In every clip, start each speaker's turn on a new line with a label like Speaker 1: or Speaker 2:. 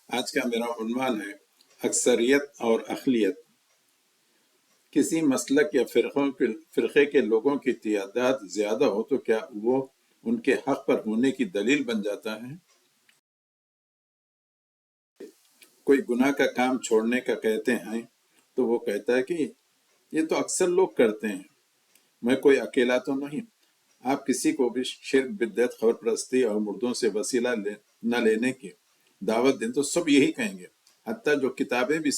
Speaker 1: آج کا میرا عنوان ہے اکثریت اور اقلیت۔ کسی مسلک یا فرقے کے لوگوں کی تعداد زیادہ ہو تو کیا وہ ان کے حق پر ہونے کی دلیل بن جاتا ہے؟ کوئی گناہ کا کام چھوڑنے کا کہتے ہیں تو وہ کہتا ہے کہ یہ تو اکثر لوگ کرتے ہیں، میں کوئی اکیلا تو نہیں۔ آپ کسی کو بھی شرک، بدعت، خبر پرستی اور مردوں سے وسیلہ نہ لینے کی دعوت دیں تو سب یہی کہیں گے۔ حتیٰ جو کتابیں بھی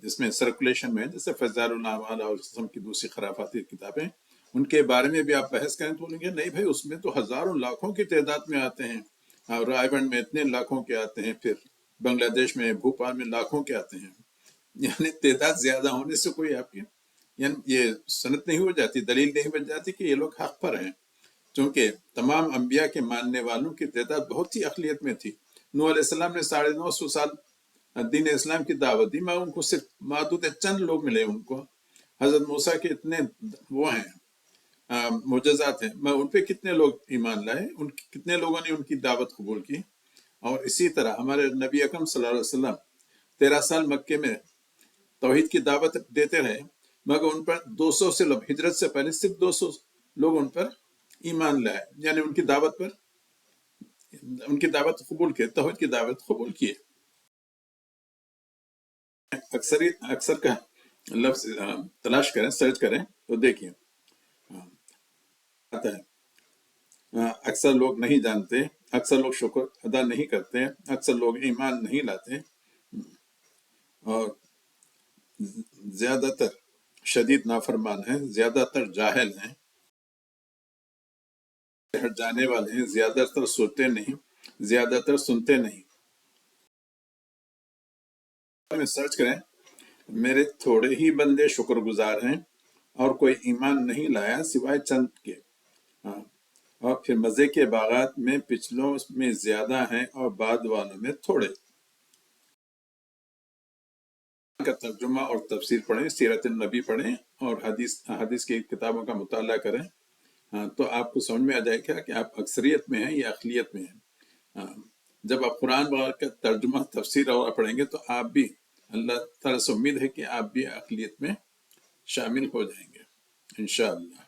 Speaker 1: جس میں سرکولیشن میں، جیسے فضائل الاعمال اور اس قسم کی دوسری خرافاتی کتابیں، ان کے بارے میں بھی آپ بحث کریں تو بولیں گے نہیں بھائی، اس میں تو ہزاروں لاکھوں کی تعداد میں آتے ہیں، اور رائے گنج میں اتنے لاکھوں کے آتے ہیں، پھر بنگلہ دیش میں بھوپال میں لاکھوں کے آتے ہیں۔ یعنی تعداد زیادہ ہونے سے کوئی آپ کی یعنی یہ سند نہیں ہو جاتی، دلیل نہیں بن جاتی کہ یہ لوگ حق پر ہیں، چونکہ تمام انبیاء کے ماننے والوں کی تعداد بہت ہی اقلیت میں تھی۔ نوح علیہ السلام نے 950 سال دین اسلام کی دعوت دی، میں ان کو صرف محدود چند لوگ ملے ان کو۔ حضرت موسیٰ کے اتنے وہ ہیں معجزات ہیں، میں ان پہ کتنے لوگ ایمان لائے، کتنے لوگوں نے ان کی دعوت قبول کی۔ اور اسی طرح ہمارے نبی اکرم صلی اللہ علیہ وسلم 13 سال مکے میں توحید کی دعوت دیتے رہے، مگر ان پر 200 سے لوگ، ہجرت سے پہلے صرف 200 لوگ ان پر ایمان لائے، یعنی ان کی دعوت قبول کیے، توحید کی دعوت قبول کیے۔ اکثر کا لفظ تلاش کریں، سرچ کریں تو دیکھیں آتا ہے۔ اکثر لوگ نہیں جانتے، اکثر لوگ شکر ادا نہیں کرتے، اکثر لوگ ایمان نہیں لاتے، اور زیادہ تر شدید نافرمان ہیں، زیادہ تر جاہل ہیں، ہٹ جانے والے ہیں، زیادہ تر سوچتے نہیں، زیادہ تر سنتے نہیں۔ میں سرچ کریں، میرے تھوڑے ہی بندے شکر گزار ہیں اور کوئی ایمان نہیں لایا سوائے چند کے۔ اور پھر مزے کے باغات میں پچھلوں میں زیادہ ہیں اور بعد والوں میں تھوڑے۔ کا ترجمہ اور تفسیر پڑھیں، سیرت النبی پڑھیں، اور حدیث کی کتابوں کا مطالعہ کریں، تو آپ کو سمجھ میں آ جائے گا کہ آپ اکثریت میں ہیں یا اقلیت میں ہیں۔ جب آپ قرآن پاک کا ترجمہ، تفسیر اور پڑھیں گے تو آپ بھی، اللہ تعالیٰ سے امید ہے کہ آپ بھی اقلیت میں شامل ہو جائیں گے انشاءاللہ۔